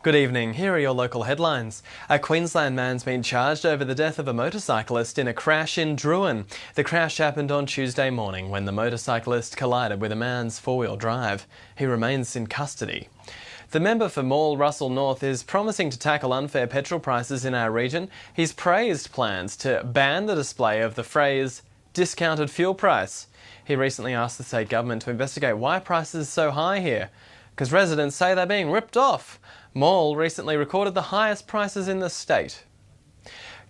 Good evening, here are your local headlines. A Queensland man's been charged over the death of a motorcyclist in a crash in Druin. The crash happened on Tuesday morning when the motorcyclist collided with a man's four-wheel drive. He remains in custody. The member for Maule Russell North is promising to tackle unfair petrol prices in our region. He's praised plans to ban the display of the phrase discounted fuel price. He recently asked the state government to investigate why prices are so high here, because residents say they're being ripped off. Maule recently recorded the highest prices in the state.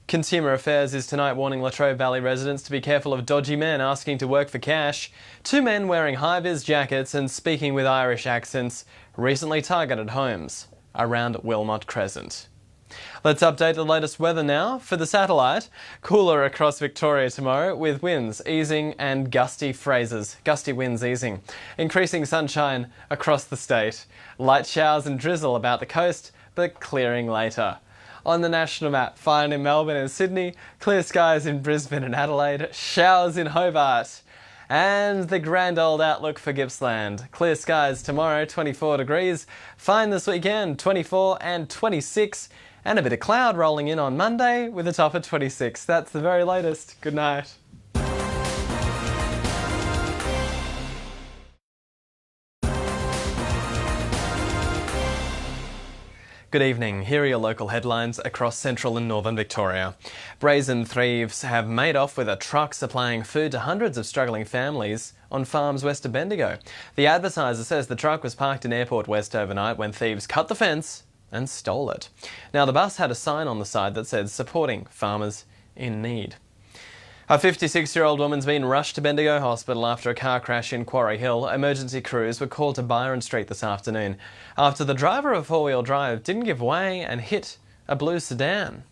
Consumer Affairs is tonight warning Latrobe Valley residents to be careful of dodgy men asking to work for cash. Two men wearing high-vis jackets and speaking with Irish accents recently targeted homes around Wilmot Crescent. Let's update the latest weather now. For the satellite, cooler across Victoria tomorrow with winds easing and gusty winds easing. Increasing sunshine across the state. Light showers and drizzle about the coast, but clearing later. On the national map, fine in Melbourne and Sydney, clear skies in Brisbane and Adelaide, showers in Hobart. And the grand old outlook for Gippsland. Clear skies tomorrow, 24 degrees. Fine this weekend, 24 and 26. And a bit of cloud rolling in on Monday with a top of 26. That's the very latest. Good night. Good evening, here are your local headlines across central and northern Victoria. Brazen thieves have made off with a truck supplying food to hundreds of struggling families on farms west of Bendigo. The Advertiser says the truck was parked in Airport West overnight when thieves cut the fence and stole it. Now, the bus had a sign on the side that said supporting farmers in need. A 56-year-old woman's been rushed to Bendigo Hospital after a car crash in Quarry Hill. Emergency crews were called to Byron Street this afternoon after the driver of a four-wheel drive didn't give way and hit a blue sedan.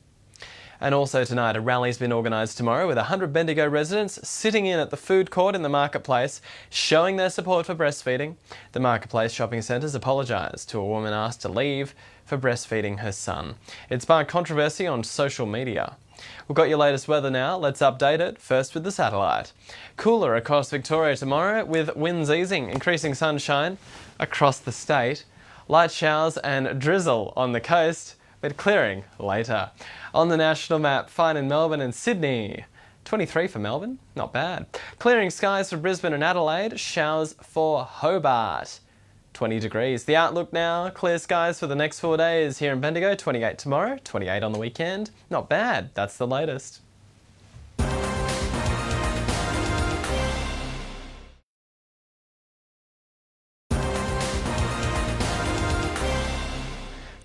And also tonight, a rally's been organised tomorrow with 100 Bendigo residents sitting in at the food court in the marketplace, showing their support for breastfeeding. The Marketplace shopping centres apologised to a woman asked to leave for breastfeeding her son. It sparked controversy on social media. We've got your latest weather now. Let's update it, first with the satellite. Cooler across Victoria tomorrow with winds easing, increasing sunshine across the state. Light showers and drizzle on the coast, but clearing later. On the national map, fine in Melbourne and Sydney. 23 for Melbourne, not bad. Clearing skies for Brisbane and Adelaide, showers for Hobart. 20 degrees. The outlook now, clear skies for the next 4 days here in Bendigo, 28 tomorrow, 28 on the weekend. Not bad, that's the latest.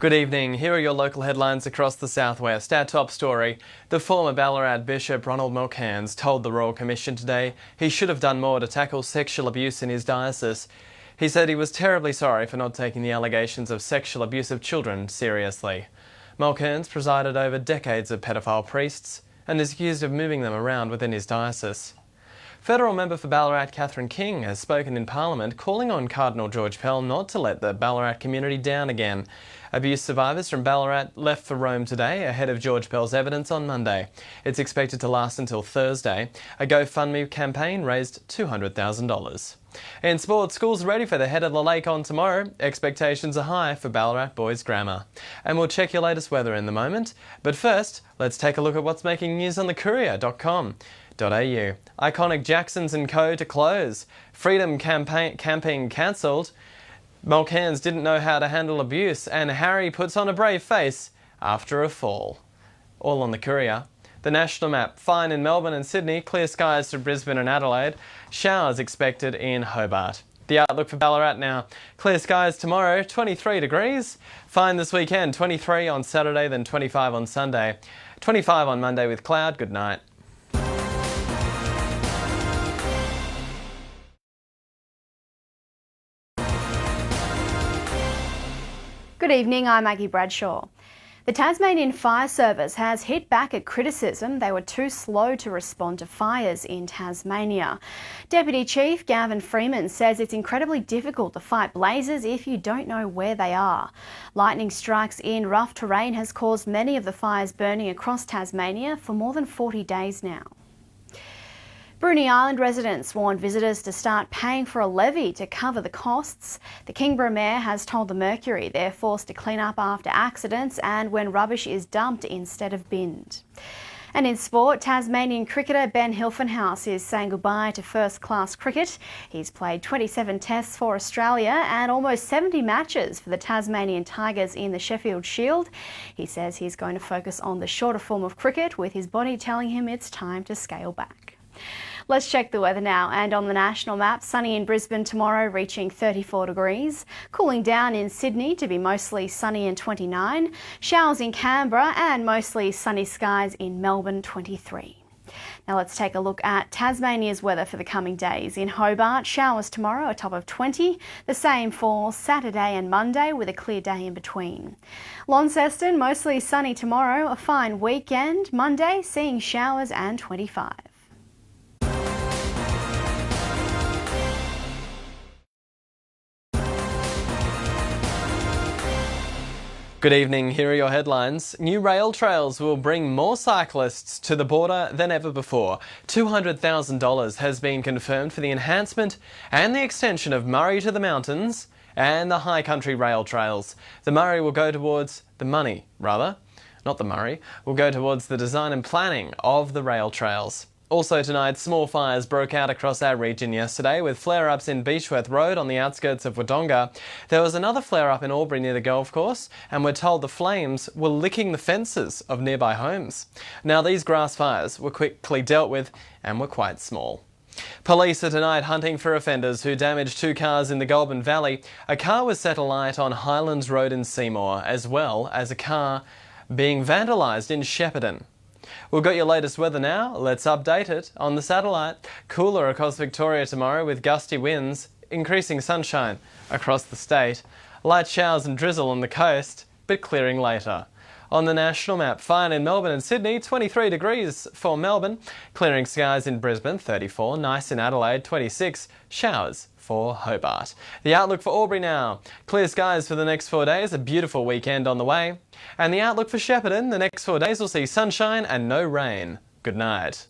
Good evening, here are your local headlines across the southwest. Our top story, the former Ballarat Bishop Ronald Mulcairns told the Royal Commission today he should have done more to tackle sexual abuse in his diocese. He said he was terribly sorry for not taking the allegations of sexual abuse of children seriously. Mulcairns presided over decades of pedophile priests and is accused of moving them around within his diocese. Federal member for Ballarat Catherine King has spoken in Parliament calling on Cardinal George Pell not to let the Ballarat community down again. Abuse survivors from Ballarat left for Rome today ahead of George Pell's evidence on Monday. It's expected to last until Thursday. A GoFundMe campaign raised $200,000. In sports, schools are ready for the Head of the Lake on tomorrow. Expectations are high for Ballarat Boys Grammar. And we'll check your latest weather in the moment. But first, let's take a look at what's making news on thecourier.com.au. Iconic Jacksons & Co. to close. Freedom camping cancelled. Mulcairns didn't know how to handle abuse, and Harry puts on a brave face after a fall. All on the Courier. The national map, fine in Melbourne and Sydney, clear skies to Brisbane and Adelaide, showers expected in Hobart. The outlook for Ballarat now, clear skies tomorrow, 23 degrees, fine this weekend, 23 on Saturday, then 25 on Sunday, 25 on Monday with cloud. Good night. Good evening, I'm Aggie Bradshaw. The Tasmanian Fire Service has hit back at criticism they were too slow to respond to fires in Tasmania. Deputy Chief Gavin Freeman says it's incredibly difficult to fight blazes if you don't know where they are. Lightning strikes in rough terrain has caused many of the fires burning across Tasmania for more than 40 days now. Bruny Island residents warned visitors to start paying for a levy to cover the costs. The Kingborough Mayor has told the Mercury they're forced to clean up after accidents and when rubbish is dumped instead of binned. And in sport, Tasmanian cricketer Ben Hilfenhaus is saying goodbye to first-class cricket. He's played 27 tests for Australia and almost 70 matches for the Tasmanian Tigers in the Sheffield Shield. He says he's going to focus on the shorter form of cricket, with his body telling him it's time to scale back. Let's check the weather now, and on the national map, sunny in Brisbane tomorrow, reaching 34 degrees. Cooling down in Sydney to be mostly sunny and 29. Showers in Canberra and mostly sunny skies in Melbourne, 23. Now let's take a look at Tasmania's weather for the coming days. In Hobart, showers tomorrow, a top of 20. The same for Saturday and Monday, with a clear day in between. Launceston, mostly sunny tomorrow, a fine weekend. Monday, seeing showers and 25. Good evening, here are your headlines. New rail trails will bring more cyclists to the border than ever before. $200,000 has been confirmed for the enhancement and the extension of Murray to the Mountains and the High Country rail trails. The Murray will go towards the money, rather. Not the Murray, will go towards the design and planning of the rail trails. Also tonight, small fires broke out across our region yesterday, with flare-ups in Beechworth Road on the outskirts of Wodonga. There was another flare-up in Albury near the golf course, and we're told the flames were licking the fences of nearby homes. Now, these grass fires were quickly dealt with and were quite small. Police are tonight hunting for offenders who damaged 2 cars in the Goulburn Valley. A car was set alight on Highlands Road in Seymour, as well as a car being vandalised in Shepparton. We've got your latest weather now. Let's update it on the satellite. Cooler across Victoria tomorrow with gusty winds, increasing sunshine across the state. Light showers and drizzle on the coast, but clearing later. On the national map, fine in Melbourne and Sydney, 23 degrees for Melbourne. Clearing skies in Brisbane, 34. Nice in Adelaide, 26. Showers for Hobart. The outlook for Albury now. Clear skies for the next 4 days, a beautiful weekend on the way. And the outlook for Shepparton, the next 4 days will see sunshine and no rain. Good night.